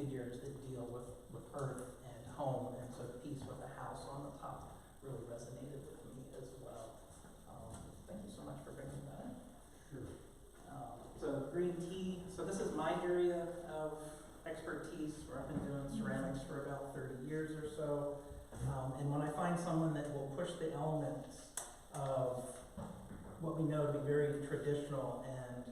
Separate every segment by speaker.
Speaker 1: figures that deal with earth and home, and so the piece with the house on the top really resonated with me as well. Thank you so much for bringing that in.
Speaker 2: Sure.
Speaker 1: So green tea, so this is my area of expertise where I've been doing ceramics for about 30 years or so. And when I find someone that will push the elements of what we know to be very traditional and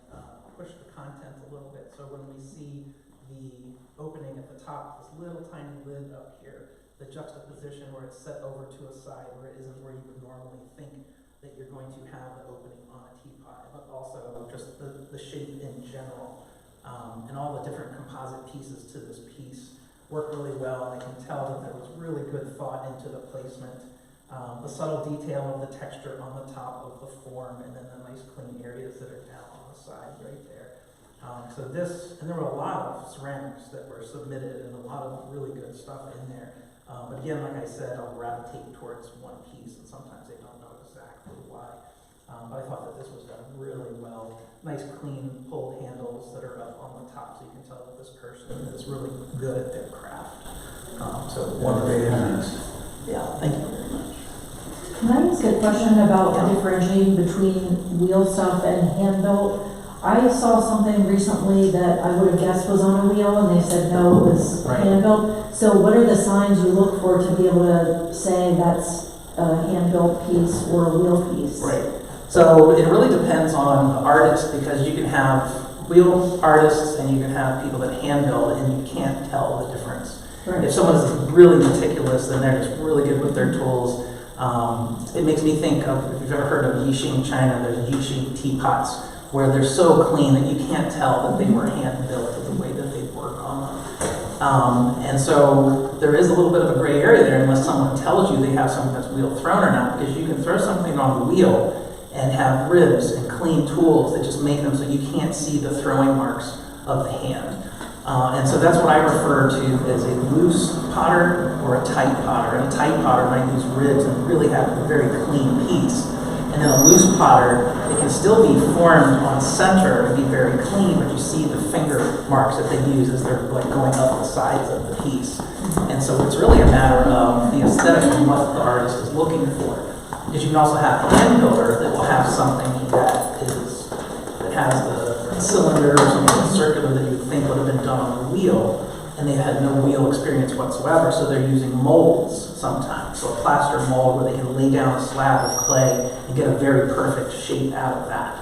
Speaker 1: push the content a little bit. So when we see the opening at the top, this little tiny lid up here, the juxtaposition where it's set over to a side where it isn't where you would normally think that you're going to have the opening on a teapot, but also just the shape in general. And all the different composite pieces to this piece work really well. I can tell that there was really good thought into the placement. The subtle detail of the texture on the top of the form, and then the nice clean areas that are down on the side right there. So this, and there were a lot of ceramics that were submitted and a lot of really good stuff in there. But again, like I said, I'll gravitate towards one piece, and sometimes they don't know exactly why. But I thought that this was done really well. Nice clean pulled handles that are up on the top, so you can tell that this person is really good at their craft. So one of the things. Yeah, thank you very much.
Speaker 3: Can I ask a question about differentiating between wheel stuff and hand-built? I saw something recently that I would have guessed was on a wheel, and they said no, it was hand-built. So what are the signs you look for to be able to say that's a hand-built piece or a wheel piece?
Speaker 1: Right. So it really depends on the artist, because you can have wheel artists and you can have people that hand build, and you can't tell the difference.
Speaker 3: Right.
Speaker 1: If someone is really meticulous, then they're just really good with their tools. It makes me think of, if you've ever heard of Yixing China, there's Yixing teapots where they're so clean that you can't tell that they were hand built the way that they work on them. And so there is a little bit of a gray area there unless someone tells you they have something that's wheel thrown or not, because you can throw something on the wheel and have ribs and clean tools that just make them so you can't see the throwing marks of the hand. And so that's what I refer to as a loose potter or a tight potter. And a tight potter might use ribs and really have a very clean piece. And then a loose potter, it can still be formed on center and be very clean, but you see the finger marks that they use as they're like going up the sides of the piece. And so it's really a matter of the aesthetic of what the artist is looking for. Because you can also have a hand builder that will have something that has the cylinder or something that's circular that you would think would have been done on the wheel, and they had no wheel experience whatsoever, so they're using molds sometimes. So a plaster mold where they can lay down a slab of clay and get a very perfect shape out of that.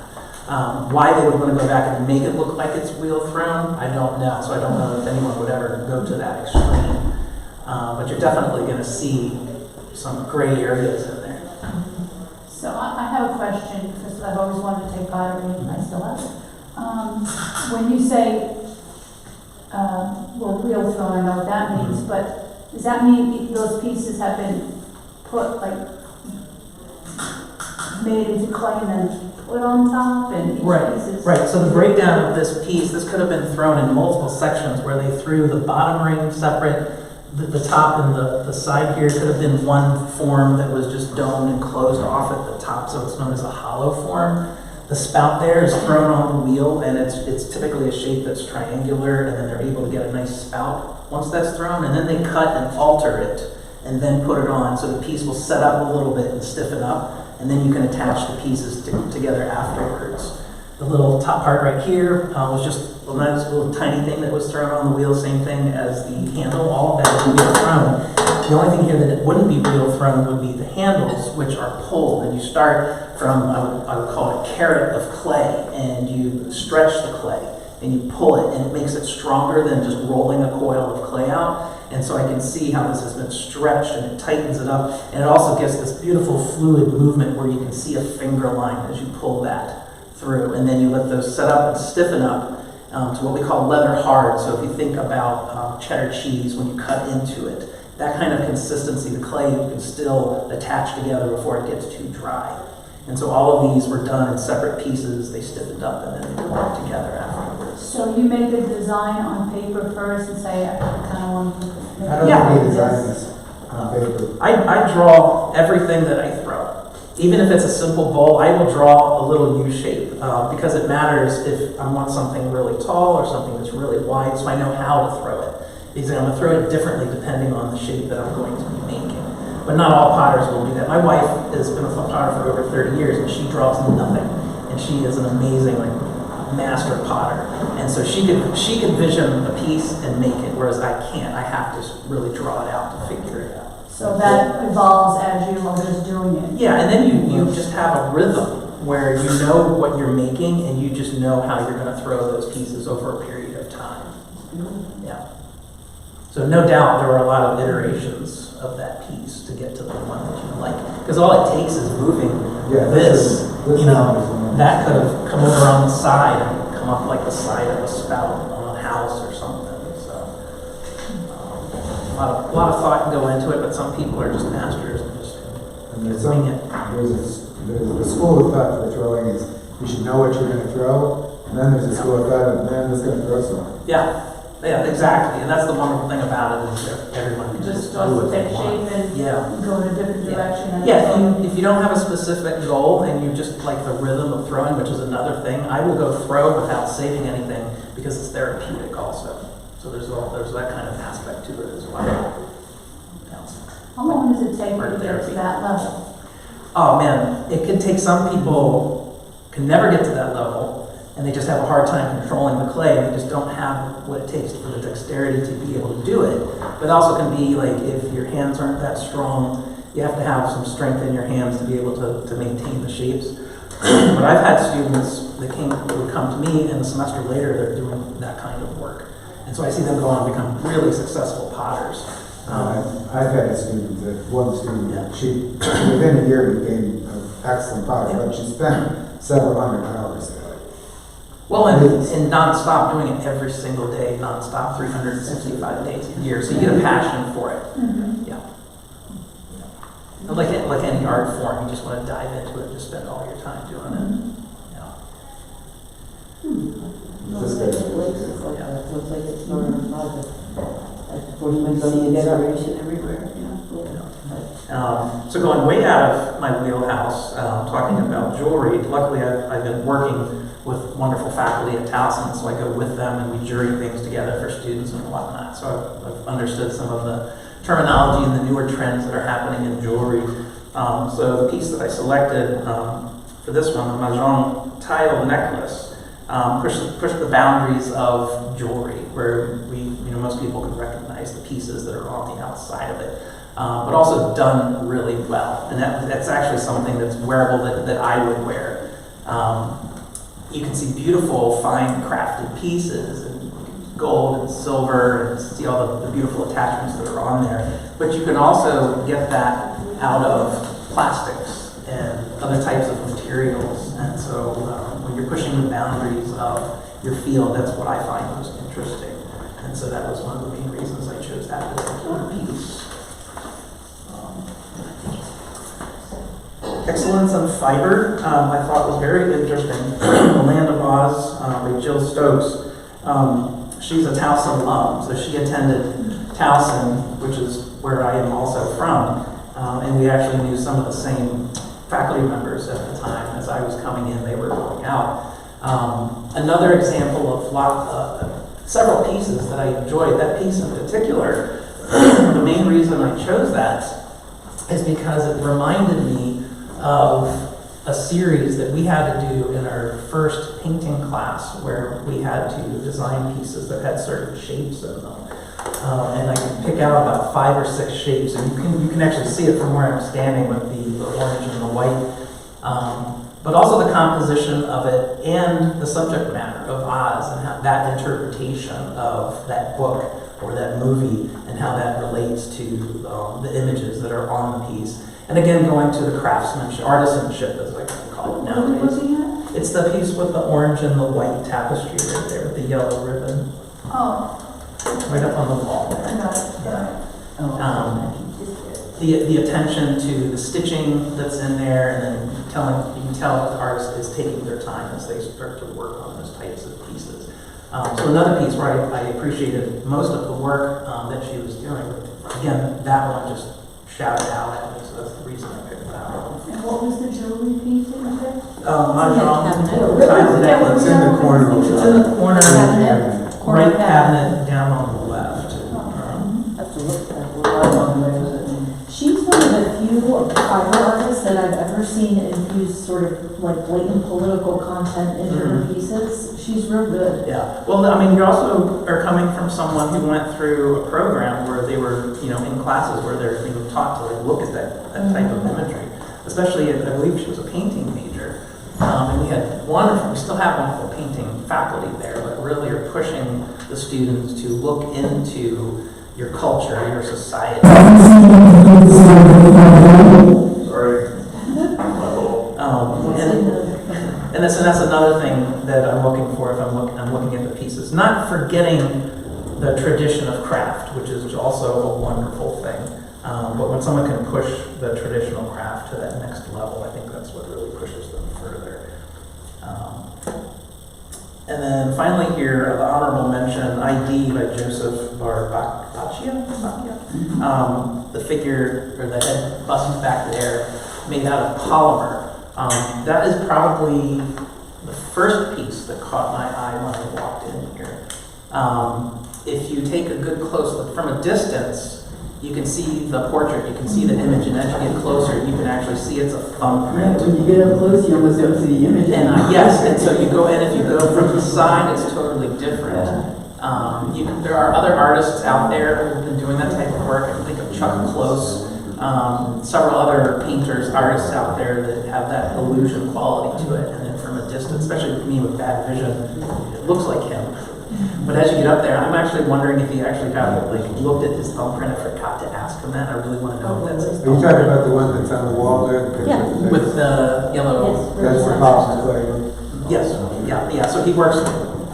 Speaker 1: Why they would want to go back and make it look like it's wheel thrown, I don't know. So I don't know if anyone would ever go to that extreme. But you're definitely going to see some gray areas in there.
Speaker 4: So I have a question, because I've always wanted to take pottery, and I still have it. When you say, well, wheel thrown, I know what that means, but does that mean those pieces have been put, like, made into clay and then put on top, and each pieces?
Speaker 1: Right. So the breakdown of this piece, this could have been thrown in multiple sections where they threw the bottom ring separate, the top and the side here could have been one form that was just domed and closed off at the top, so it's known as a hollow form. The spout there is thrown on the wheel, and it's typically a shape that's triangular, and then they're able to get a nice spout once that's thrown, and then they cut and alter it, and then put it on, so the piece will set up a little bit and stiffen up, and then you can attach the pieces together afterwards. The little top part right here was just a nice little tiny thing that was thrown on the wheel, same thing as the handle, all of that is wheel thrown. The only thing here that it wouldn't be wheel thrown would be the handles, which are pulled, and you start from, I would call it a carrot of clay, and you stretch the clay, and you pull it, and it makes it stronger than just rolling a coil of clay out. And so I can see how this has been stretched, and it tightens it up, and it also gets this beautiful fluid movement where you can see a finger line as you pull that through, and then you let those set up and stiffen up to what we call leather hard. So if you think about cheddar cheese, when you cut into it, that kind of consistency, the clay you can still attach together before it gets too dry. And so all of these were done in separate pieces, they stiffened up, and then they worked together afterwards.
Speaker 4: So you make the design on paper first and say, I kind of want to make
Speaker 2: I don't think we design this on paper.
Speaker 1: I draw everything that I throw. Even if it's a simple bowl, I will draw a little U shape because it matters if I want something really tall or something that's really wide, so I know how to throw it. because I'm going to throw it differently depending on the shape that I'm going to be making. But not all potters will do that. My wife has been a potter for over 30 years, and she draws nothing. And she is an amazing master potter. And so she could vision a piece and make it, whereas I can't. I have to really draw it out to figure it out.
Speaker 4: So that evolves as you are just doing it.
Speaker 1: Yeah, and then you just have a rhythm where you know what you're making and you just know how you're going to throw those pieces over a period of time. Yeah. So no doubt there were a lot of iterations of that piece to get to the one that you like. Because all it takes is moving this, that could have come over on the side and come up like the side of a spout on a house or something. So a lot of thought can go into it, but some people are just masters and just wing it.
Speaker 2: There's a school of thought for throwing is you should know what you're going to throw, and then there's a school of thought of man that's going to throw something.
Speaker 1: Yeah, exactly. And that's the wonderful thing about it is that everyone can
Speaker 4: Just
Speaker 1: just do what they
Speaker 4: take
Speaker 1: want.
Speaker 4: shape and go in a different direction.
Speaker 1: Yeah, and if you don't have a specific goal and you just like the rhythm of throwing, which is another thing, I will go throw without saving anything because it's therapeutic also. So there's that kind of aspect to it as well. Yeah.
Speaker 4: How long does it take to get to that level?
Speaker 1: Oh man, it could take some people can never get to that level and they just have a hard time controlling the clay and they just don't have what it takes for the dexterity to be able to do it. But it also can be like if your hands aren't that strong, you have to have some strength in your hands to be able to maintain the shapes. But I've had students that would come to me and a semester later they're doing that kind of work. And so I see them go on and become really successful potters.
Speaker 2: I've had a student, one student, she within a year became an excellent potter, but she spent several hundred hours at it.
Speaker 1: Well, and non-stop, doing it every single day, non-stop, 365 days a year. So you get a passion for it.
Speaker 4: Mm-hmm.
Speaker 1: Yeah. Like any art form, you just want to dive into it and just spend all your time doing it. Yeah.
Speaker 2: This guy-
Speaker 5: Places like that, so it's like it's not a project. Of course, we see inspiration everywhere,
Speaker 1: So going way out of my wheelhouse, talking about jewelry, luckily I've been working with wonderful faculty at Towson, so I go with them and we jury things together for students and whatnot. So I've understood some of the terminology and the newer trends that are happening in jewelry. So the piece that I selected for this one, the Mahjong tile necklace, push the boundaries of jewelry, where most people can recognize the pieces that are on the outside of it, but also done really well. And that's actually something that's wearable that I would wear. You can see beautiful, fine crafted pieces, and gold and silver, and see all the beautiful attachments that are on there. But you can also get that out of plastics and other types of materials. And so when you're pushing the boundaries of your field, that's what I find most interesting. And so that was one of the main reasons I chose that particular piece. Excellence in fiber, I thought was very interesting. The Land of Oz, by Jill Stokes. She's a Towson alum, so she attended Towson, which is where I am also from. And we actually knew some of the same faculty members at the time. As I was coming in, they were going out. Another example of several pieces that I enjoyed. That piece in particular, the main reason I chose that is because it reminded me of a series that we had to do in our first painting class where we had to design pieces that had certain shapes in them. And I can pick out about 5 or 6 shapes, and you can actually see it from where I'm standing with the orange and the white. But also the composition of it and the subject matter of Oz and how that interpretation of that book or that movie and how that relates to the images that are on the piece. And again, going to the craftsmanship, artisanship as I call it
Speaker 4: What are we
Speaker 1: nowadays.
Speaker 4: looking at?
Speaker 1: It's the piece with the orange and the white tapestry right there with the yellow ribbon
Speaker 4: Oh,
Speaker 1: right up on the wall
Speaker 4: I
Speaker 1: there.
Speaker 4: got it.
Speaker 1: The attention to the stitching that's in there, and then you can tell that the artist is taking their time as they start to work on those types of pieces. So another piece where I appreciated most of the work that she was doing, again, that one just shouted out at me, so that's the reason I picked that out.
Speaker 4: And what was the jewelry piece that you said?
Speaker 1: Mahjong
Speaker 3: cabinet.
Speaker 1: tile necklace.
Speaker 2: It's in the corner.
Speaker 1: It's in the corner,
Speaker 2: Yeah.
Speaker 1: right cabinet down on the left.
Speaker 3: few fiber artists that I've ever seen infuse sort of like blatant political content into her pieces. She's real good.
Speaker 1: Yeah, well, I mean, you also are coming from someone who went through a program where they were, you know, in classes where they're being taught to like look at that type of imagery. Especially, I believe she was a painting major, and we had wonderful, we still have wonderful painting faculty there, but really are pushing the students to look into your culture, your society.
Speaker 6: Sorry.
Speaker 1: And that's another thing that I'm looking for if I'm looking at the pieces. Not forgetting the tradition of craft, which is also a wonderful thing. But when someone can push the traditional craft to that next level, I think that's what really pushes them further. And then finally here, the honorable mention, ID by Joseph Barbaccia. The figure, or the head bust back there, made out of polymer. That is probably the first piece that caught my eye when I walked in here. If you take a good close look from a distance, you can see the portrait, you can see the image, and as you get closer, you can actually see it's a thumbprint.
Speaker 5: When you get up close, you almost don't see the image.
Speaker 1: And yes, and so you go in, if you go from the side, it's totally different. There are other artists out there who've been doing that type of work. I can think of Chuck Close, several other painters, artists out there that have that illusion quality to it. And then from a distance, especially with me with bad vision, it looks like him. But as you get up there, I'm actually wondering if he actually got looked at his thumbprint. I forgot to ask him that. I really want to know if that's his
Speaker 2: Are you talking
Speaker 1: thumbprint.
Speaker 2: about the one that's on the wall there? The picture
Speaker 3: Yeah.
Speaker 2: of the face?
Speaker 1: With the yellow.
Speaker 2: That's the polymer clay.
Speaker 1: Yes, yeah. So he works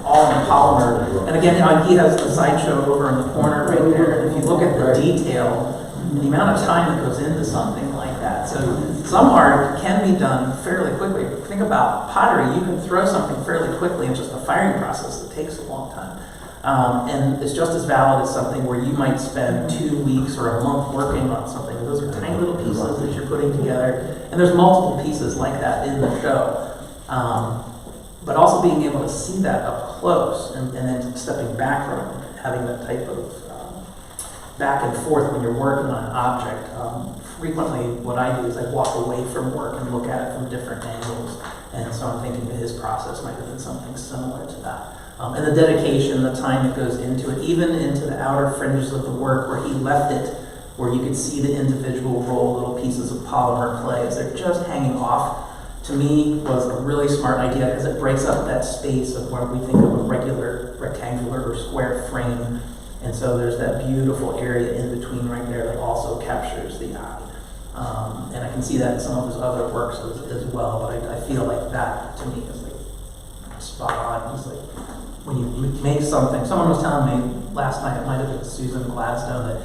Speaker 1: all in polymer. And again, he has the sideshow over in the corner right there. And if you look at the detail, and the amount of time that goes into something like that. So some art can be done fairly quickly. Think about pottery. You can throw something fairly quickly in just a firing process that takes a long time. And it's just as valid as something where you might spend 2 weeks or a month working on something. Those are tiny little pieces that you're putting together. And there's multiple pieces like that in the show. But also being able to see that up close and then stepping back from it, having that type of back and forth when you're working on an object. Frequently what I do is I walk away from work and look at it from different angles. And so I'm thinking that his process might have been something similar to that. And the dedication, the time that goes into it, even into the outer fringes of the work where he left it, where you could see the individual rolled little pieces of polymer clay as they're just hanging off, to me was a really smart idea because it breaks up that space of where we think of a regular rectangular or square frame. And so there's that beautiful area in between right there that also captures the eye. And I can see that in some of his other works as well, but I feel like that to me is like spot on. It's like when you make something, someone was telling me last night, it might have been Susan Gladstone, that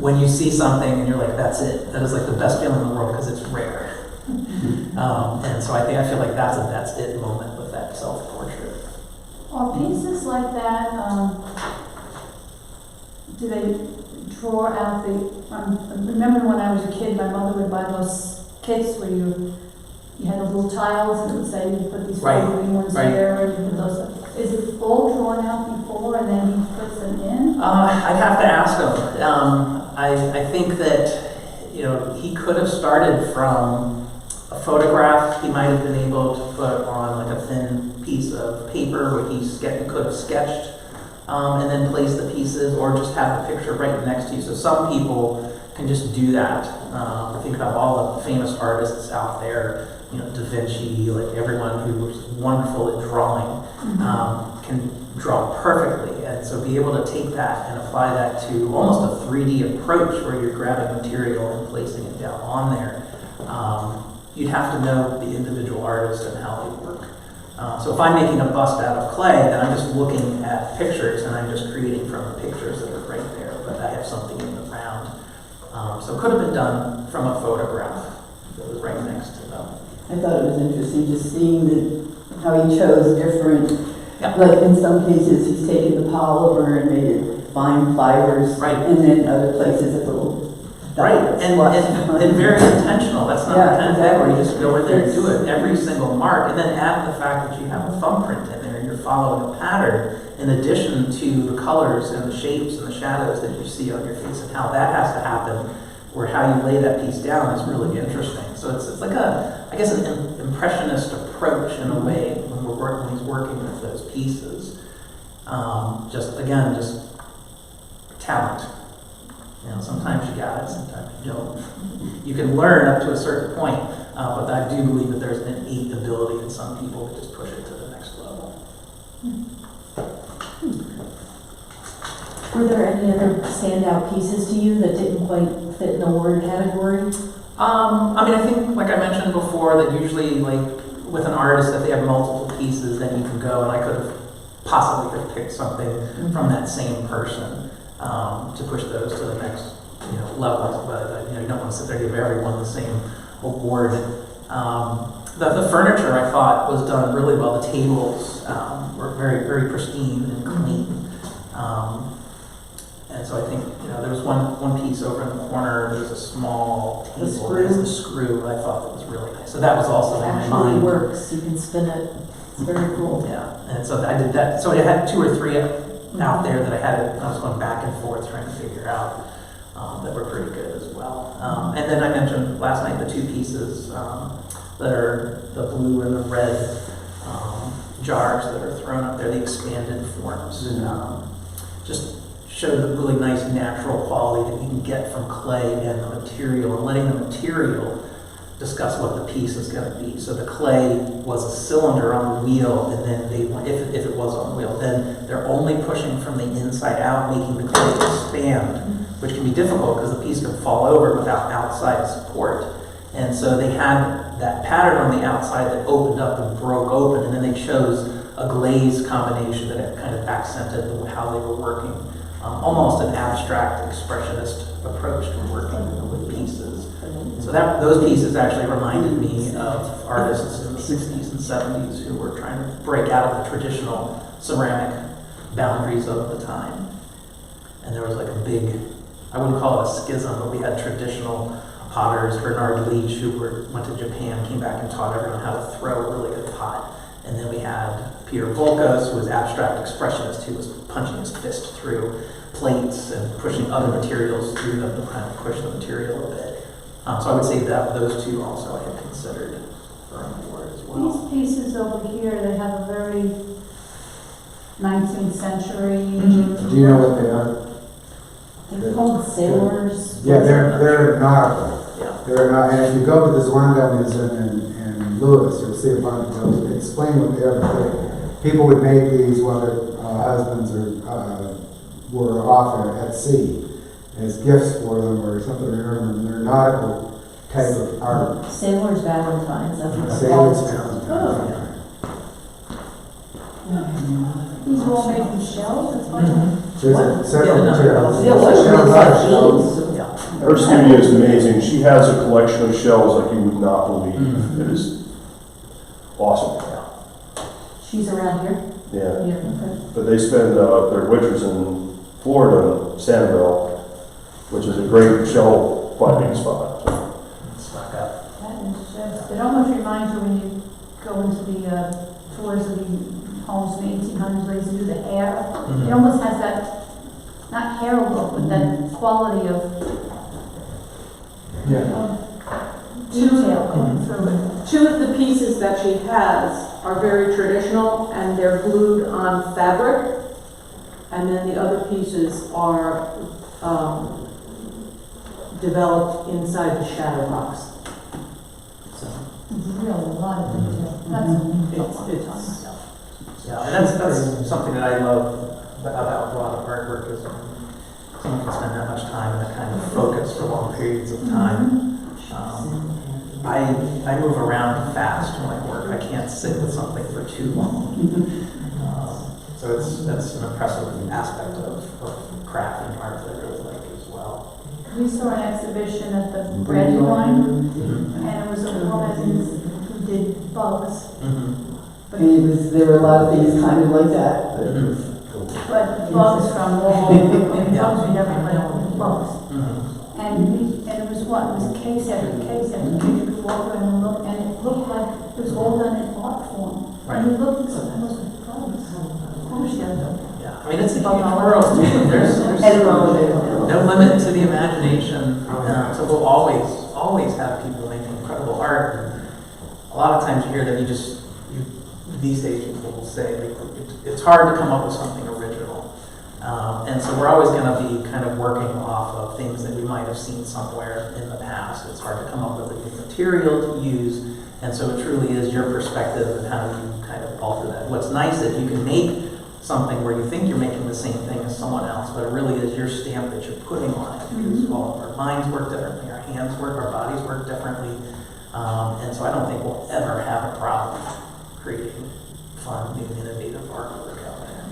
Speaker 1: when you see something and you're like, that's it, that is like the best feeling in the world because it's rare. And so I feel like that's a that's it moment with that self-portrait.
Speaker 4: Are pieces like that, do they draw out the, remember when I was a kid, my mother would buy those kits where you had the little tiles and it would say you put these
Speaker 1: Right,
Speaker 4: four green ones
Speaker 1: right.
Speaker 4: there and you put those, is it all drawn out before and then he puts them in?
Speaker 1: I'd have to ask him. I think that, he could have started from a photograph. He might have been able to put on like a thin piece of paper where he could have sketched and then place the pieces, or just have the picture right next to you. So some people can just do that. Think about all the famous artists out there, Da Vinci, like everyone who was wonderful at drawing can draw perfectly. And so be able to take that and apply that to almost a 3D approach where you're grabbing material and placing it down on there. You'd have to know the individual artist and how they work. So if I'm making a bust out of clay, then I'm just looking at pictures and I'm just creating from the pictures that are right there, but I have something in the round. So it could have been done from a photograph that was right next to them.
Speaker 5: I thought it was interesting just seeing how he chose different,
Speaker 1: Yeah.
Speaker 5: like in some cases he's taken the polymer and made it fine fibers.
Speaker 1: Right.
Speaker 5: And then other places it's a little
Speaker 1: Right, and very intentional. That's not the kind of thing where you just go in there and do it every single mark, and then add the fact that you have a thumbprint in there and you're following a pattern in addition to the colors and the shapes and the shadows that you see on your face and how that has to happen where how you lay that piece down is really interesting. So it's like I guess an impressionist approach in a way when he's working with those pieces. Just talent. Sometimes you got it, sometimes you don't. You can learn up to a certain point, but I do believe that there's an innate ability in some people to just push it to the next level.
Speaker 3: Were there any other standout pieces to you that didn't quite fit in a word category?
Speaker 1: I think, like I mentioned before, that usually, like, with an artist, if they have multiple pieces, then you can go, and I could have possibly could have picked something from that same person to push those to the next, level. But you don't want to sit there and give everyone the same award. The furniture, I thought, was done really well. The tables were very, very pristine and clean. And so I think, there was one piece over in the corner, there was a small table. The screw, I thought that was really nice. So that was also in my
Speaker 3: Actually
Speaker 1: mind.
Speaker 3: works, you can spin it, it's very cool.
Speaker 1: Yeah, and so I did that. So I had 2 or 3 out there that I was going back and forth trying to figure out that were pretty good as well. And then I mentioned last night the 2 pieces that are the blue and the red jars that are thrown up there, the expanded forms. Just showed the really nice natural quality that you can get from clay and the material, and letting the material discuss what the piece is going to be. So the clay was a cylinder on the wheel, and then if it was on the wheel, then they're only pushing from the inside out, making the clay expand, which can be difficult because the piece can fall over without outside support. And so they had that pattern on the outside that opened up and broke open, and then they chose a glaze combination that kind of accented how they were working. Almost an abstract expressionist approach to working with pieces. So those pieces actually reminded me of artists in the 60s and 70s who were trying to break out of the traditional ceramic boundaries of the time. And there was like a big, I wouldn't call it a schism, but we had traditional potters, Bernard Leach, who went to Japan, came back and taught everyone how to throw a really good pot. And then we had Peter Volkos, who was abstract expressionist, who was punching his fist through plates and pushing other materials through them to kind of push the material a bit. So I would say that those 2 also I had considered for an award as well.
Speaker 4: These pieces over here, they have a very 19th century.
Speaker 2: Do you know what they are?
Speaker 3: They're called sailors.
Speaker 2: Yeah, they're nautical.
Speaker 1: Yeah.
Speaker 2: And if you go to the Zwandel Museum in Lewis, you'll see a bunch of those that explain what they are. People would make these while their husbands were off at sea as gifts for them or something to remember. They're nautical type of art.
Speaker 3: Sailors' Valentines, that's what it's
Speaker 2: Sailors'
Speaker 3: called.
Speaker 2: Valentines.
Speaker 4: These are all made from shells, that's why.
Speaker 2: There's several materials.
Speaker 3: Yeah, what
Speaker 2: Shells
Speaker 3: looks
Speaker 2: are
Speaker 3: like
Speaker 2: shells.
Speaker 1: Yeah.
Speaker 6: Her studio is amazing. She has a collection of shells like you would not believe. It is awesome.
Speaker 3: She's around here?
Speaker 6: Yeah.
Speaker 3: Yeah, okay.
Speaker 6: But they spend their winters in Florida, Sanibel, which is a great shell finding spot.
Speaker 1: Snuck up.
Speaker 4: That is just, it almost reminds you when you go into the tours of the homes in the 1800s where you used to do the hair. It almost has that, not hair look, but that quality of detail going through it.
Speaker 7: 2 of the pieces that she has are very traditional and they're glued on fabric. And then the other pieces are developed inside the shadow box. So
Speaker 4: It's really a lot of detail. That's
Speaker 7: it's
Speaker 1: Yeah, and that's something that I love about a lot of artwork is when someone can spend that much time and that kind of focus for long periods of time. I move around fast when I work. I can't sit with something for too long. So that's an impressive aspect of craft and art that I really like as well.
Speaker 4: We saw an exhibition at the Bread Wine, and it was a woman who did bugs. But
Speaker 5: There were a lot of things kind of like that.
Speaker 4: But bugs from bugs we never played on bugs. And it was what? It was case after case after case. You could walk around and look, and it looked like it was all done in art form. And you looked at something, those were bugs. Of course you have them.
Speaker 1: Yeah, I mean, it's a huge world. There's no limit to the imagination, to art. And a lot of times you hear that these days people will say, like, it's hard to come up with something original. And so we're always going to be kind of working off of things that we might have seen somewhere in the past. It's hard to come up with a new material to use. And so it truly is your perspective and how you kind of alter that. What's nice is you can make something where you think you're making the same thing as someone else, but it really is your stamp that you're putting on it. Because all of our minds work differently, our hands work, our bodies work differently. And so I don't think we'll ever have a problem creating fun, new, innovative artwork out there.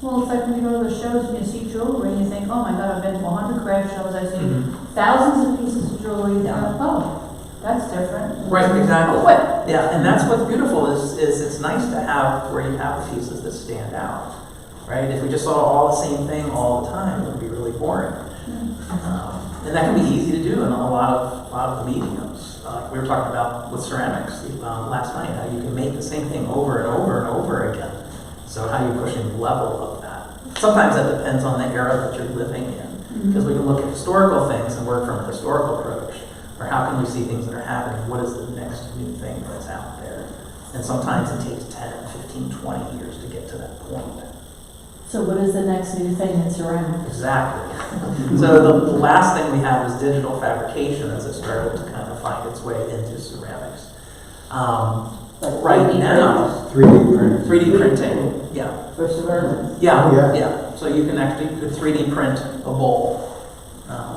Speaker 4: Well, it's like when you go to the shows and you see jewelry and you think, oh my God, I've been to 100 craft shows, I've seen thousands of pieces of jewelry. And I'm like, oh, that's different.
Speaker 1: Right, exactly.
Speaker 4: Oh, what?
Speaker 1: Yeah, and that's what's beautiful is it's nice to have where you have the pieces that stand out, right? If we just saw all the same thing all the time, it would be really boring. And that can be easy to do in a lot of the mediums. We were talking about with ceramics last night, how you can make the same thing over and over and over again. So how are you pushing the level of that? Sometimes that depends on the era that you're living in, because we can look at historical things and work from a historical approach. Or how can we see things that are happening? What is the next new thing that's out there? And sometimes it takes 10, 15, 20 years to get to that point.
Speaker 3: So what is the next new thing in ceramics?
Speaker 1: Exactly. So the last thing we had was digital fabrication as it started to kind of find its way into ceramics. Right now,
Speaker 2: 3D printing.
Speaker 1: 3D printing, yeah.
Speaker 5: For ceramics.
Speaker 1: Yeah,
Speaker 2: Oh, yeah.
Speaker 1: yeah. So you can actually 3D print a bowl.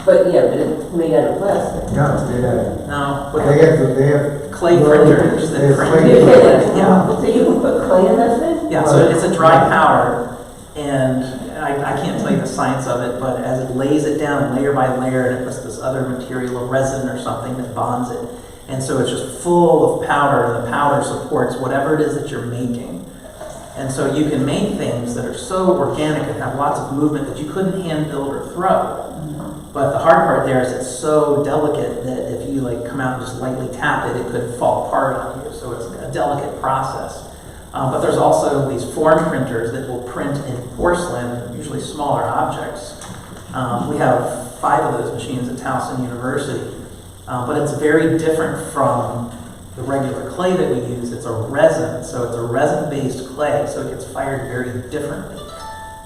Speaker 5: But it's made out of plastic.
Speaker 2: No, it's made out of.
Speaker 1: No,
Speaker 2: They have
Speaker 1: clay printers
Speaker 2: They
Speaker 1: that
Speaker 2: have
Speaker 1: print.
Speaker 2: clay printers.
Speaker 1: Yeah.
Speaker 5: So you can put clay in that thing?
Speaker 1: Yeah, so it's a dry powder, and I can't tell you the science of it, but as it lays it down layer by layer, and it puts this other material, a resin or something that bonds it. And so it's just full of powder, and the powder supports whatever it is that you're making. And so you can make things that are so organic and have lots of movement that you couldn't hand build or throw. But the hard part there is it's so delicate that if you come out and just lightly tap it, it could fall apart on you. So it's a delicate process. But there's also these form printers that will print in porcelain, usually smaller objects. We have 5 of those machines at Towson University. But it's very different from the regular clay that we use. It's a resin, so it's a resin-based clay, so it gets fired very differently.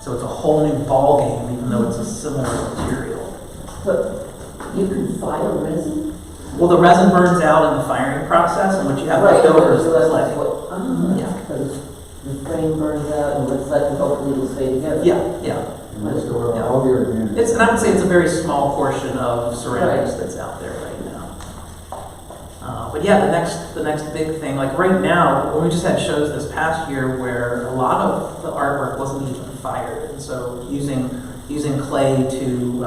Speaker 1: So it's a whole new ball game, even though it's a similar material.
Speaker 5: But you can fire resin?
Speaker 1: Well, the resin burns out in the firing process, and what you have left over is the clay. Yeah.
Speaker 5: Because the frame burns out and what's left hopefully will stay together.
Speaker 1: Yeah.
Speaker 2: And most of all the organic.
Speaker 1: And I would say it's a very small portion of ceramics that's out there right now. But yeah, the next big thing, right now, when we just had shows this past year where a lot of the artwork wasn't even fired, and so using clay to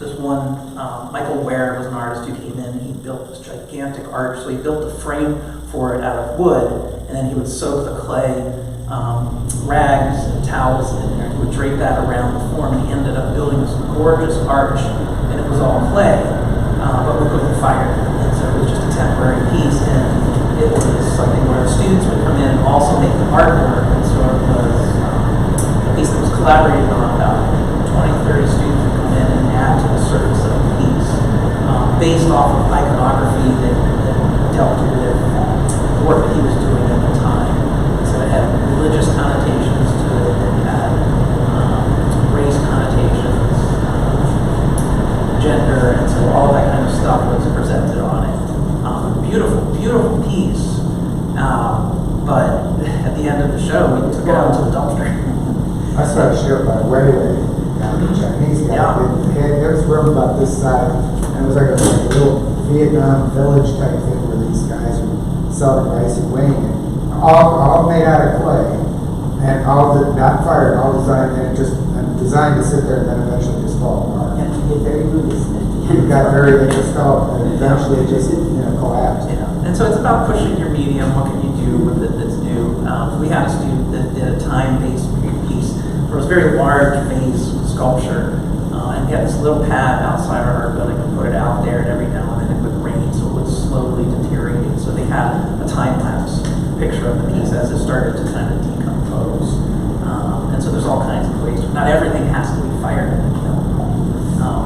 Speaker 1: this one Michael Ware was an artist who came in and he built this gigantic arch. So he built a frame for it out of wood, and then he would soak the clay rags and towels in there. He would drape that around the form, and he ended up building this gorgeous arch, and it was all clay, but we couldn't fire it. And so it was just a temporary piece, and it was something where students would come in and also make the artwork, and so it was a piece that was collaborated on. About 20, 30 students would come in and add to the surface of the piece based off of iconography that dealt with the work that he was doing at the time. So it had religious connotations to it, it had race connotations, gender, and so all that kind of stuff was presented on it. Beautiful, beautiful piece. But at the end of the show, we took it out to the dumpster.
Speaker 2: I saw a show by Weiwei, the Chinese guy.
Speaker 1: Yeah.
Speaker 2: It was room about this size, and it was like a little Vietnam village type thing where these guys were selling rice and weighing it. All made out of clay, and not fired, all designed, and just designed to sit there and then eventually just fall apart.
Speaker 5: You have to get very good at it.
Speaker 2: It got very difficult, and eventually it just collapsed.
Speaker 1: Yeah. And so it's about pushing your medium. What can you do with it that's new? We had a student that did a time-based piece. It was a very large vase sculpture, and we had this little pad outside our art building and put it out there, and every now and then it would rain, so it would slowly deteriorate. So they had a time-lapse picture of the piece as it started to kind of decompose. And so there's all kinds of ways. Not everything has to be fired in the kiln.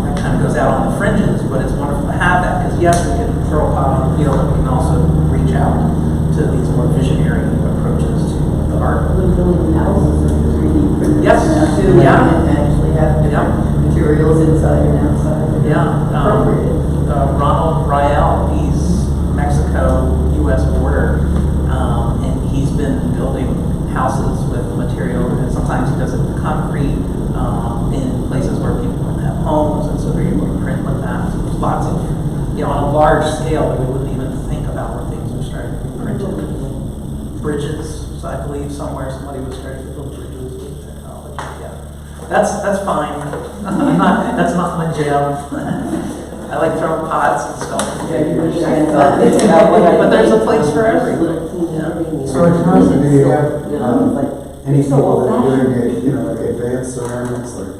Speaker 1: That kind of goes out on the fringes, but it's wonderful to have that, because yes, we can throw a pot on the wheel, and we can also houses with material, and sometimes he does it with concrete in places where people don't have homes, and so they're able to print with that. So there's lots of, on a large scale that we wouldn't even think about where things are starting to be printed. Bridges, so I believe somewhere somebody was starting to build bridges with technology. Yeah, that's fine. That's not my jam. I like throwing pots and stuff. But there's a place for everything. Yeah.
Speaker 2: So in terms of, do you have any people that are doing it, like advanced ceramics, like,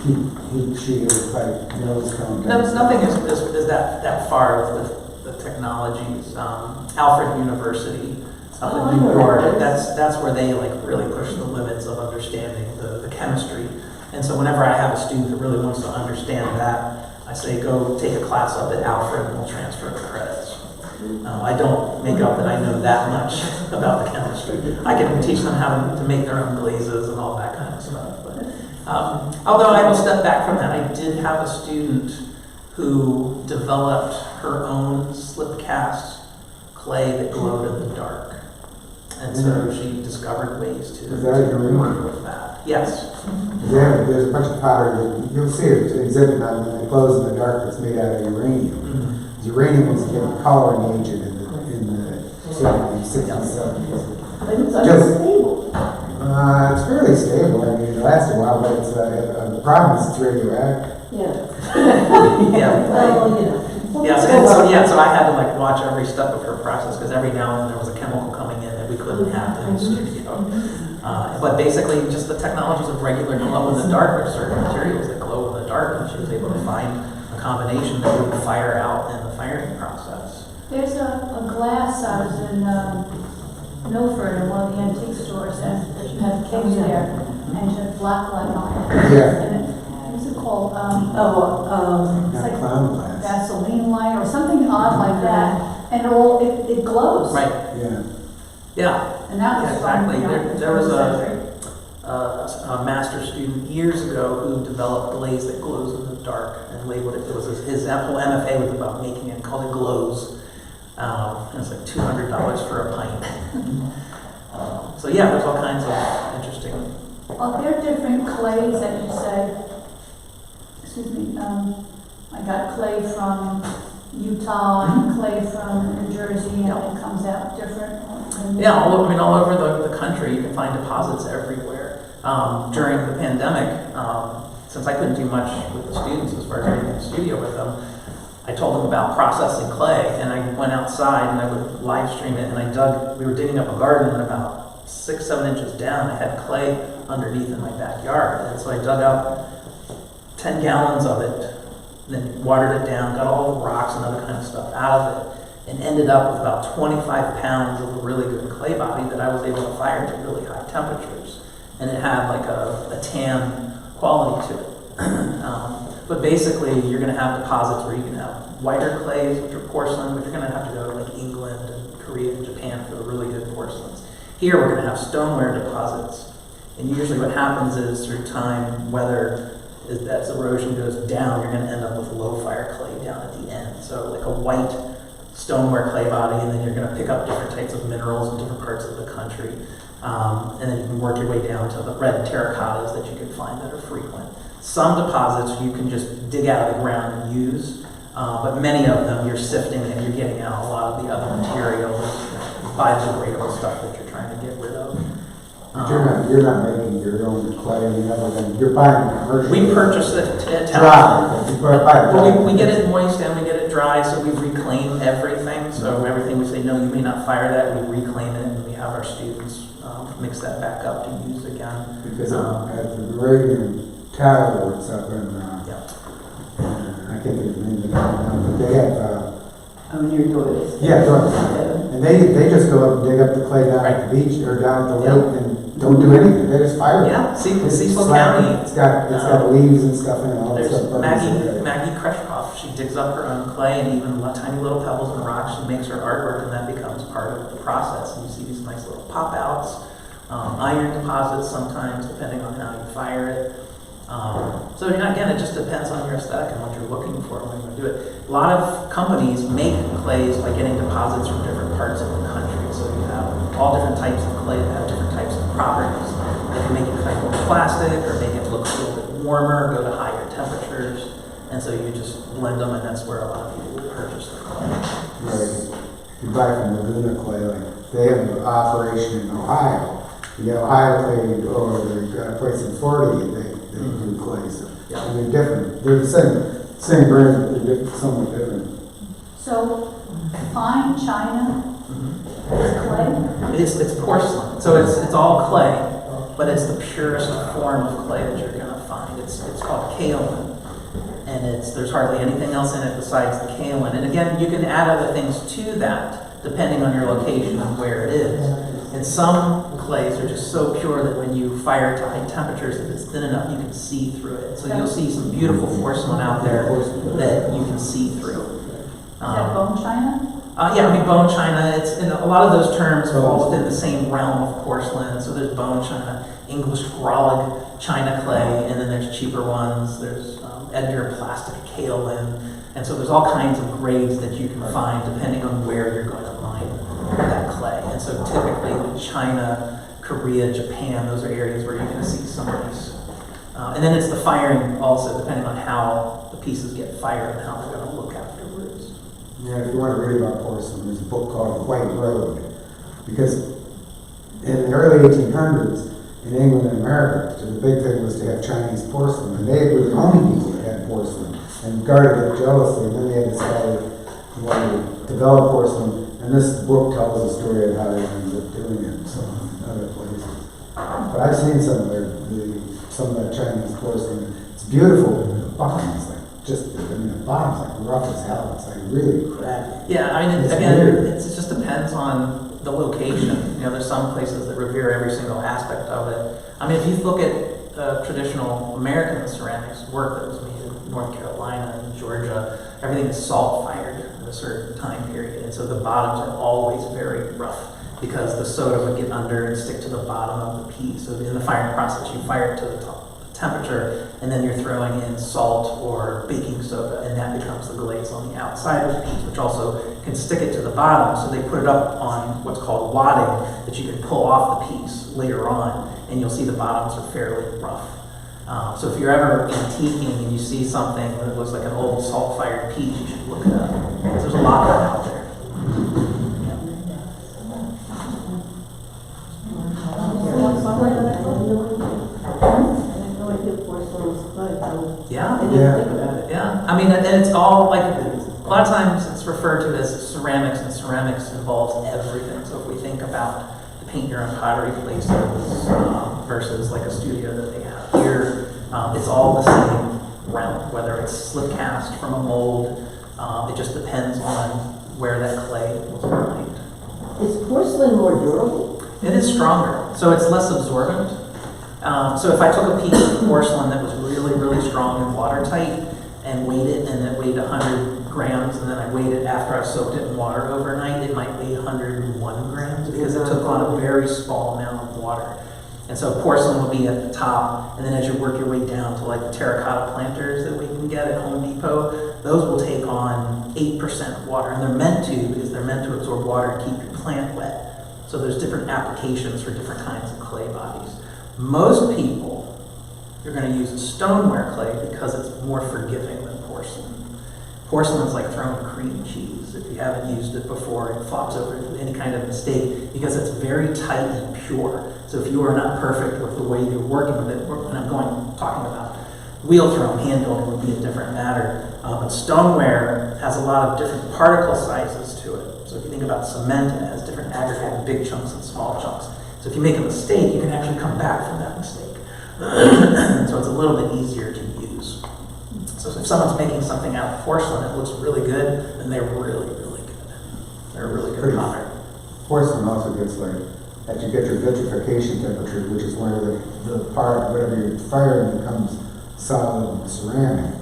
Speaker 2: heat shield type mills coming down?
Speaker 1: Nothing is that far with the technologies. Alfred University up in New York, that's where they really push the limits of understanding the chemistry. And so whenever I have a student that really wants to understand that, I say go take a class up at Alfred and we'll transfer the credits. I don't make up that I know that much about the chemistry. I can teach them how to make their own glazes and all that kind of stuff. But, although I will step back from that, I did have a student who developed her own slip cast clay that glowed in the dark. And so she discovered ways to
Speaker 2: Is that
Speaker 1: work with that. Yes.
Speaker 2: Yeah, there's a bunch of powder, you'll see it exhibit on when they close in the dark, it's made out of uranium.
Speaker 1: Mm-hmm.
Speaker 2: Uranium was getting coloring agent in the 70s, 60s, 70s.
Speaker 5: But it's unstable.
Speaker 2: It's fairly stable, I mean, it lasts a while, but it's, the problem is it's radioactive.
Speaker 5: Yeah.
Speaker 1: Yeah.
Speaker 5: Well,
Speaker 1: So I had to watch every step of her process because every now and then there was a chemical coming in that we couldn't have in the studio. But basically, just the technologies of regular glow in the dark, there's certain materials that glow in the dark, and she was able to find a combination that would fire out in the firing process.
Speaker 4: There's a glass, I was in Milford in one of the antique stores, and she had a case there, and she had black light on it.
Speaker 2: Yeah.
Speaker 4: And what's it called?
Speaker 2: Not
Speaker 4: It's like
Speaker 2: clown glass.
Speaker 4: gasoline light or something odd like that, and it glows.
Speaker 1: Right.
Speaker 2: Yeah.
Speaker 1: Yeah.
Speaker 4: And that was
Speaker 1: Exactly.
Speaker 4: fun.
Speaker 1: There was a master student years ago who developed glaze that glows in the dark and labeled it. It was his whole MFA was about making it, called it glows. And it's like $200 for a pint. So yeah, there's all kinds of interesting.
Speaker 4: Well, there are different clays that you say. Excuse me. I got clay from Utah and clay from New Jersey, and it comes out different.
Speaker 1: Yeah, all over the country, you can find deposits everywhere. During the pandemic, since I couldn't do much with the students as far as being in the studio with them, I told them about processing clay, and I went outside and I would live stream it, and we were digging up a garden, and about 6-7 inches down, I had clay underneath in my backyard, and so I dug up 10 gallons of it, and then watered it down, got all the rocks and other kind of stuff out of it, and ended up with about 25 pounds of a really good clay body that I was able to fire to really high temperatures. And it had a tan quality to it. But basically, you're going to have deposits where you can have whiter clays, which are porcelain, but you're going to have to go to England and Korea and Japan for the really good porcelains. Here, we're going to have stoneware deposits. And usually what happens is through time, as erosion goes down, you're going to end up with low fire clay down at the end. So a white stoneware clay body, and then you're going to pick up different types of minerals in different parts of the country. And then you can work your way down to the red terracottas that you can find that are frequent. Some deposits you can just dig out of the ground and use, but many of them you're sifting and you're getting out a lot of the other materials, biodegradable stuff that you're trying to get rid of.
Speaker 2: But you're not making your own clay, you're buying commercial.
Speaker 1: We purchase it at
Speaker 2: dry.
Speaker 1: Well, we get it moist and we get it dry, so we reclaim everything. So everything we say, no, you may not fire that, we reclaim it, and we have our students mix that back up to use again.
Speaker 2: Because at the Reagan Tile Works up in, I can't think of the name of it now, but they have,
Speaker 5: Near Doyle's.
Speaker 2: yeah, Doyle's. And they just go up and dig up the clay down at the beach or down at the lake and don't do anything. They just fire it.
Speaker 1: Yeah, Cecil
Speaker 2: Slap
Speaker 1: County.
Speaker 2: it. It's got leaves and stuff in it. All that
Speaker 1: There's
Speaker 2: stuff.
Speaker 1: Maggie Kreshkoff. She digs up her own clay and even tiny little pebbles and rocks. She makes her artwork, and that becomes part of the process. And you see these nice little pop outs, iron deposits sometimes, depending on how you fire it. So again, it just depends on your aesthetic and what you're looking for when you do it. A lot of companies make clays by getting deposits from different parts of the country. all different types of clay that have different types of properties. They can make it kind of plastic or make it look a little bit warmer, go to higher temperatures. And so you just blend them, and that's where a lot of people will purchase the clay.
Speaker 2: Right. You buy from Laguna Clay, like, they have an operation in Ohio. You have Ohio Clay, or they've got a place in Florida, they do clay, so.
Speaker 1: Yeah.
Speaker 2: And they're different, they're the same brand, but they're different, somewhat different.
Speaker 4: So, fine china is clay?
Speaker 1: It's porcelain, so it's all clay, but it's the purest form of clay that you're gonna find. It's called kaolin, and there's hardly anything else in it besides the kaolin. And again, you can add other things to that depending on your location and where it is. And some clays are just so pure that when you fire it to high temperatures, if it's thin enough, you can see through it. So you'll see some beautiful porcelain out there that you can see through.
Speaker 4: Is that bone china?
Speaker 1: Yeah, I mean bone china. It's in a lot of those terms fall within the same realm of porcelain. So there's bone china, English Grog china clay, and then there's cheaper ones. There's Edgar plastic kaolin, and so there's all kinds of grades that you can find depending on where you're going to mine that clay. And so typically in China, Korea, Japan, those are areas where you're going to see some of these. And then it's the firing also, depending on how the pieces get fired and how they're going to look afterwards.
Speaker 2: Yeah, if you want to read about porcelain, there's a book called The White Road. Because in the early 1800s, in England and America, the big thing was to have Chinese porcelain. And they were the only people that had porcelain and guarded it jealously. And then they had this guy who wanted to develop porcelain. And this book tells the story of how they ended up doing it so in other places. But I've seen some of that Chinese porcelain. It's beautiful, but the bottom is like the bottom's like rough as hell. It's like really crappy.
Speaker 1: Yeah, I mean,
Speaker 2: It's
Speaker 1: again,
Speaker 2: weird.
Speaker 1: it just depends on the location. You know, there's some places that revere every single aspect of it. I mean, if you look at traditional American ceramics work that was made in North Carolina and Georgia, everything is salt fired at a certain time period. And so the bottoms are always very rough because the soda would get under and stick to the bottom of the piece. So in the firing process, you fire it to the top temperature, and then you're throwing in salt or baking soda, and that becomes the glaze on the outside of the piece, which also can stick it to the bottom. So they put it up on what's called wadding that you can pull off the piece later on, and you'll see the bottoms are fairly rough. So if you're ever antiquing and you see something that looks like an old salt-fired piece, you should look it up. Because there's a lot of it out there. Yeah. Yeah. I mean, and it's all like, a lot of times it's referred to as ceramics, and ceramics involves everything. So if we think about the paint your own pottery places versus like a studio that they have here, it's all the same realm, whether it's slip cast from a mold. It just depends on where that clay was mined.
Speaker 5: Is porcelain more durable?
Speaker 1: It is stronger, so it's less absorbent. So if I took a piece of porcelain that was really, really strong and watertight and weighed it, and it weighed 100 grams, and then I weighed it after I soaked it in water overnight, it might weigh 101 grams because it took on a very small amount of water. And so porcelain will be at the top, and then as you work your way down to like the terracotta planters that we can get at Home Depot, those will take on 8% water, and they're meant to because they're meant to absorb water and keep your plant wet. So there's different applications for different kinds of clay bodies. Most people, you're going to use a stoneware clay because it's more forgiving than porcelain. Porcelain's like throwing cream cheese. If you haven't used it before, it flops over to any kind of mistake because it's very tight and pure. So if you are not perfect with the way you're working with it, and I'm talking about wheel thrown, hand building would be a different matter. But stoneware has a lot of different particle sizes to it. So if you think about cement, it has different aggregate, big chunks and small chunks. So if you make a mistake, you can actually come back from that mistake. So it's a little bit easier to use. So if someone's making something out of porcelain that looks really good, then they're really, really good. They're a really good potter.
Speaker 2: Porcelain also gets like, as you get your vitrification temperature, which is where the part, whatever you're firing becomes solid and ceramic.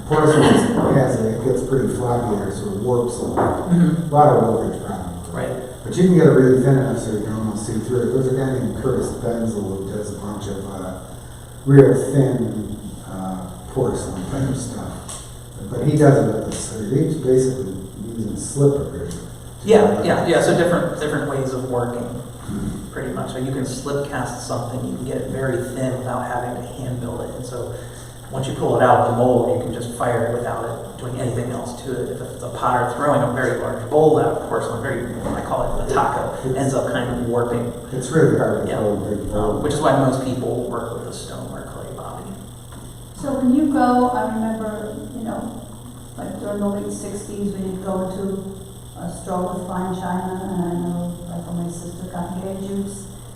Speaker 2: Porcelain it gets pretty floppy there, so it warps a lot. A lot of warpage problems.
Speaker 1: Right.
Speaker 2: But you can get it really thin enough so you can almost see through it. There's a guy named Curtis Benzel who does a bunch of real thin porcelain type stuff. But he does it with this, so he's basically using slipper to
Speaker 1: Yeah, so different ways of working, pretty much. So you can slip cast something, you can get it very thin without having to hand build it. And so once you pull it out of the mold, you can just fire it without it doing anything else to it. If it's a potter throwing a very large bowl out of porcelain, I call it a taco, ends up kind of warping.
Speaker 2: It's really hard to
Speaker 1: Yeah.
Speaker 2: throw a big bowl.
Speaker 1: Which is why most people work with a stone or clay bobby.
Speaker 4: So when you go, I remember, like during the late 60s, we did go to a store with fine china, and I know, like when my sister got engaged, you'd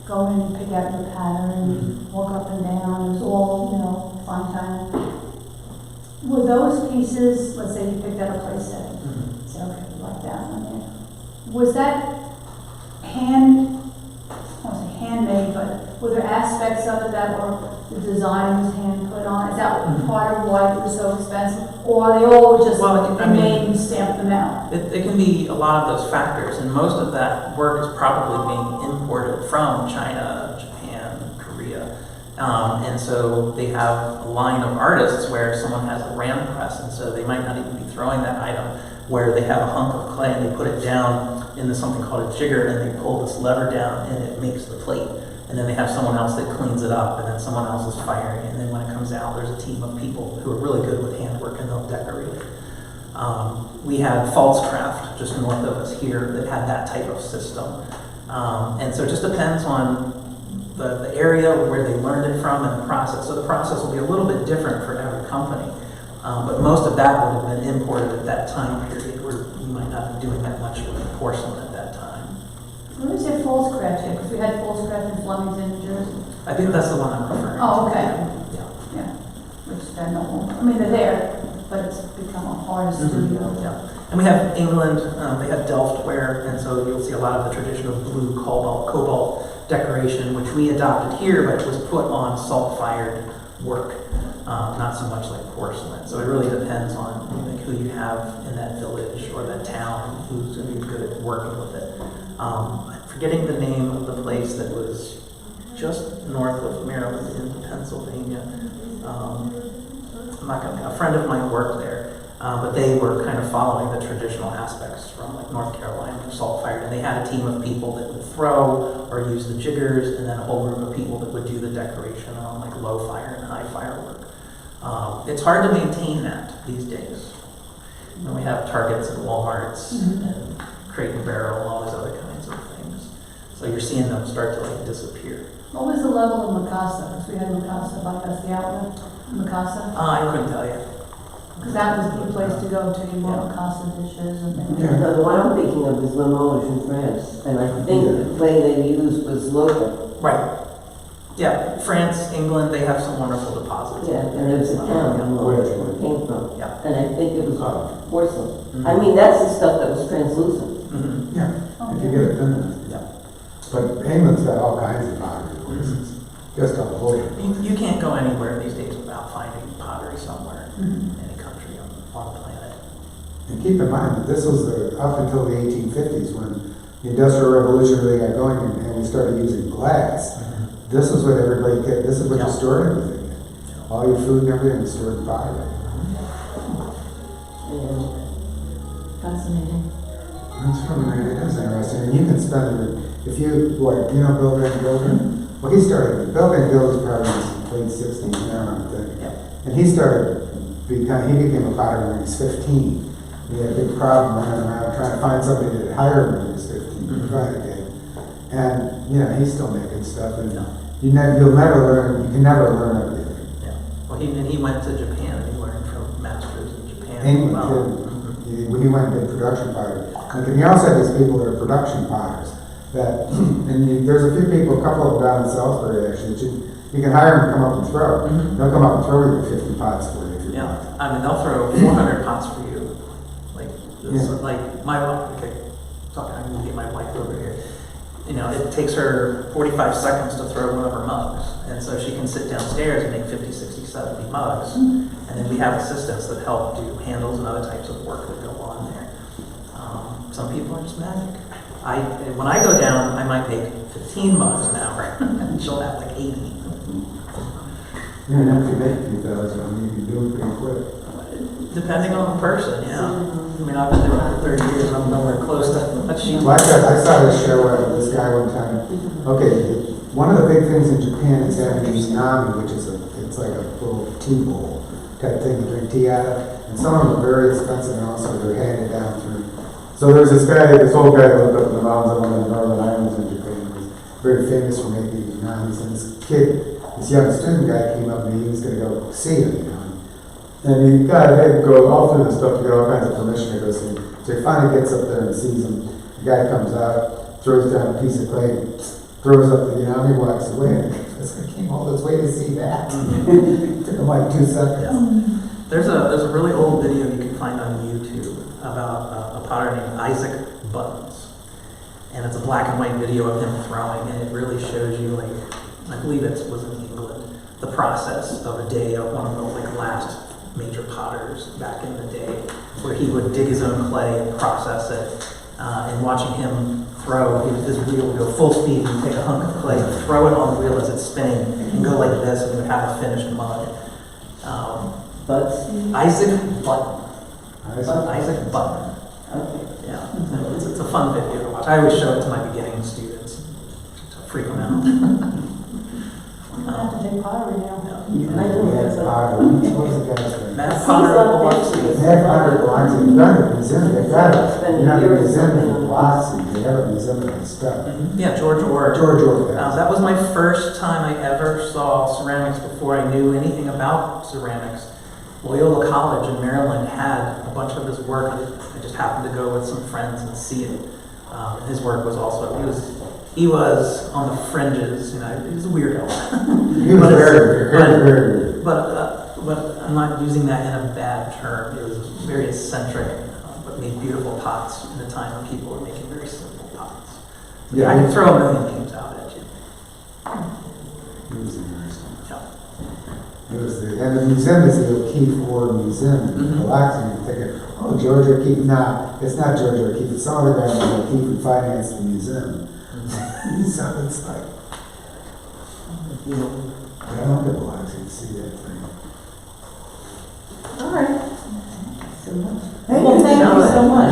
Speaker 4: go in and pick out your pattern, walk up and down, it was all, fine china. Were those pieces, let's say you picked out a place set, say, okay, we like that one there. Was that I won't say handmade, but were there aspects of it that were, the design was hand put on? Is that part of why it was so expensive? Or are they all just made and stamped them out?
Speaker 1: It can be a lot of those factors, and most of that work is probably being imported from China, Japan, Korea. And so they have a line of artists where someone has a ram press, and so they might not even be throwing that item, where they have a hunk of clay and they put it down into something called a jigger, and they pull this lever down and it makes the plate. And then they have someone else that cleans it up, and then someone else is firing it. And then when it comes out, there's a team of people who are really good with handwork, and they'll decorate it. We had Falscraft just north of us here that had that type of system. And so it just depends on the area where they learned it from and the process. So the process will be a little bit different for every company. But most of that would have been imported at that time period, where you might not be doing that much with porcelain at that time.
Speaker 4: Where is it Falscraft here? Because we had Falscraft in Flemington, New Jersey.
Speaker 1: I think that's the one I'm referring to.
Speaker 4: Oh, okay.
Speaker 1: Yeah.
Speaker 4: Which I know, they're there, but it's become a hard studio.
Speaker 1: Yeah. And we have England, they have Delftware, and so you'll see a lot of the traditional blue cobalt decoration, which we adopted here, but it was put on salt-fired work, not so much like porcelain. So it really depends on who you have in that village or that town, who's going to be good at working with it. I'm forgetting the name of the place that was just north of Maryland in Pennsylvania. A friend of mine worked there, but they were kind of following the traditional aspects from like North Carolina, salt fired, and they had a team of people that would throw or use the jiggers, and then a whole group of people that would do the decoration on like low fire and high fire work. It's hard to maintain that these days. And we have Targets and Walmarts and Crate and Barrel and all these other kinds of things. So you're seeing them start to like disappear.
Speaker 4: What was the level of Mikasa? Because we had Mikasa by us, the outlet, Mikasa.
Speaker 1: I couldn't tell you.
Speaker 4: Because that was the place to go to get more Mikasa dishes and things.
Speaker 2: Yeah.
Speaker 5: The one I'm thinking of is Limoges in France, and I think the clay they used was local.
Speaker 1: Right. Yeah, France, England, they have some wonderful deposits.
Speaker 5: Yeah, and there's a town in Limoges where it came from.
Speaker 1: Yeah.
Speaker 5: And I think it was porcelain. I mean, that's the stuff that was translucent.
Speaker 1: Mm-hmm.
Speaker 2: Yeah, if you get it thin enough.
Speaker 1: Yeah.
Speaker 2: But England's got all kinds of pottery places, just all over.
Speaker 1: You can't go anywhere these days without finding pottery somewhere in any country on the planet.
Speaker 2: And keep in mind that this was up until the 1850s when the Industrial Revolution really got going and we started using glass. This is what everybody did. This is what you stored everything in. All your food and everything was stored in pottery.
Speaker 5: Yeah.
Speaker 3: Fascinating.
Speaker 2: That's really, it is interesting. And you can spend it, if you, Bill Van Gilder? Well, he started, Bill Van Gilder's probably in the late 60s now, I'm thinking.
Speaker 1: Yeah.
Speaker 2: And he became a potter when he was 15. He had a big problem running around trying to find somebody that hire him when he was 15 to try to get. And, he's still making stuff. And you can never learn everything.
Speaker 1: Yeah. Well, he went to Japan and he learned from masters in Japan.
Speaker 2: England,
Speaker 1: as well.
Speaker 2: When he went and did production pottery. Like, you also have these people that are production potters. There's a few people, a couple of them down in Salisbury actually, that you can hire them to come up and throw. They'll come up and throw you 50 pots for you if you want.
Speaker 1: Yeah. I mean, they'll throw 400 pots for you. Like my wife, I'm going to get my wife over here. It takes her 45 seconds to throw one of her mugs. And so she can sit downstairs and make 50, 60, 70 mugs. And then we have assistants that help do handles and other types of work that go on there. Some people are just magic. When I go down, I might make 15 mugs an hour. And she'll have like 80.
Speaker 2: You don't have to make 2,000, you can do it pretty quick.
Speaker 1: Depending on the person, yeah. I mean, I've been doing it for 30 years, and I'm nowhere close to a sheet.
Speaker 2: Well, I saw this show, this guy one time. Okay, one of the big things in Japan is having a tsunami, which is it's like a little tea bowl type thing to drink tea out of. And some of them are very expensive, and also they're handed down through. So there's this guy, this old guy that lived up in the mountains of one of the northern islands in Japan. He was very famous for making tsunamis. And this kid, this young student guy came up to me, he was going to go see him, you know. And he got ahead and go all through the stuff to get all kinds of permission to go see him. So he finally gets up there and sees him. The guy comes out, throws down a piece of clay, throws up the tsunami, walks away. And this guy came all this way to see that. Took him like 2 seconds.
Speaker 1: Yeah. There's a really old video you can find on YouTube about a potter named Isaac Buttons. And it's a black and white video of him throwing, and it really shows you, like, I believe it was in England, the process of a day of one of the last major potters back in the day, where he would dig his own clay and process it. And watching him throw, his wheel would go full speed, and take a hunk of clay and throw it on the wheel as it's spinning, and go like this, and he would have a finished mug.
Speaker 5: Butts?
Speaker 1: Isaac Button.
Speaker 2: Isaac?
Speaker 1: Isaac Button.
Speaker 5: Okay.
Speaker 1: Yeah, it's a fun video to watch. I always show it to my beginning students to freak them out.
Speaker 4: I'm gonna have to take pottery now.
Speaker 2: Matt Potter, what was the guy's name?
Speaker 1: Matt Potter of Biloxi.
Speaker 2: Matt Potter belongs in the museum. They've got it. You know, the museum in Biloxi, they have a museum of his stuff.
Speaker 1: Yeah, George Orr.
Speaker 2: George Orr.
Speaker 1: That was my first time I ever saw ceramics before I knew anything about ceramics. Loyola College in Maryland had a bunch of his work. I just happened to go with some friends and see it. His work was also, he was on the fringes, you know, he was a weirdo.
Speaker 2: He was very weird.
Speaker 1: But I'm not using that in a bad term. It was very eccentric, but made beautiful pots in a time when people were making very simple pots.
Speaker 2: Yeah,
Speaker 1: I can throw a million names out at you.
Speaker 2: He was interesting.
Speaker 1: Yeah.
Speaker 2: It was and the museum is the O'Keeffe War Museum in Biloxi. And you're thinking, oh, George O'Keeffe. Nah, it's not George O'Keeffe. It's some other guy named O'Keeffe who financed the museum. So it's like, I don't get Biloxi to see that thing.
Speaker 3: All right.
Speaker 5: So much.
Speaker 3: Well, thank you so much.